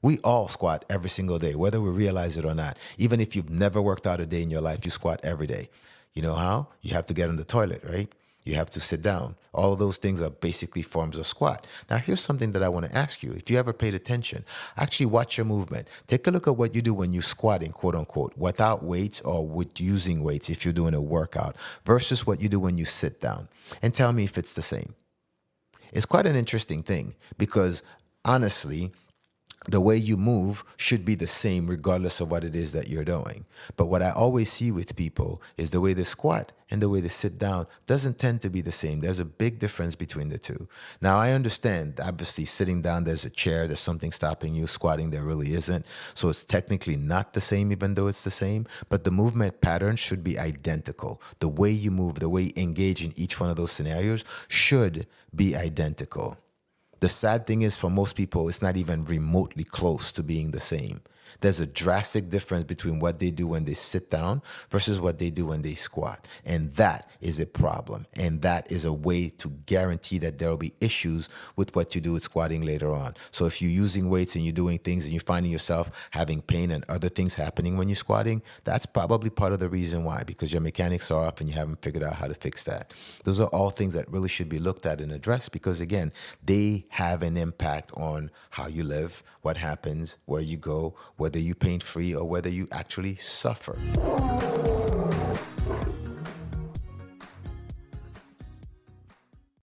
We all squat every single day, whether we realize it or not. Even if you've never worked out a day in your life, you squat every day. You know how? You have to get on the toilet, right? You have to sit down. All of those things are basically forms of squat. Now, here's something that I want to ask you. If you ever paid attention, actually watch your movement. Take a look at what you do when you're squatting, quote unquote, without weights or with using weights if you're doing a workout versus what you do when you sit down. And tell me if it's the same. It's quite an interesting thing because honestly, the way you move should be the same regardless of what it is that you're doing. But what I always see with people is the way they squat and the way they sit down doesn't tend to be the same. There's a big difference between the two. Now, I understand, obviously, sitting down, there's a chair, there's something stopping you. Squatting, there really isn't. So it's technically not the same, even though it's the same. But the movement pattern should be identical. The way you move, the way you engage in each one of those scenarios should be identical. The sad thing is, for most people, it's not even remotely close to being the same. There's a drastic difference between what they do when they sit down versus what they do when they squat. And that is a problem. And that is a way to guarantee that there will be issues with what you do with squatting later on. So if you're using weights and you're doing things and you're finding yourself having pain and other things happening when you're squatting, that's probably part of the reason why, because your mechanics are off and you haven't figured out how to fix that. Those are all things that really should be looked at and addressed because, again, they have an impact on how you live, what happens, where you go, whether you pain free or whether you actually suffer.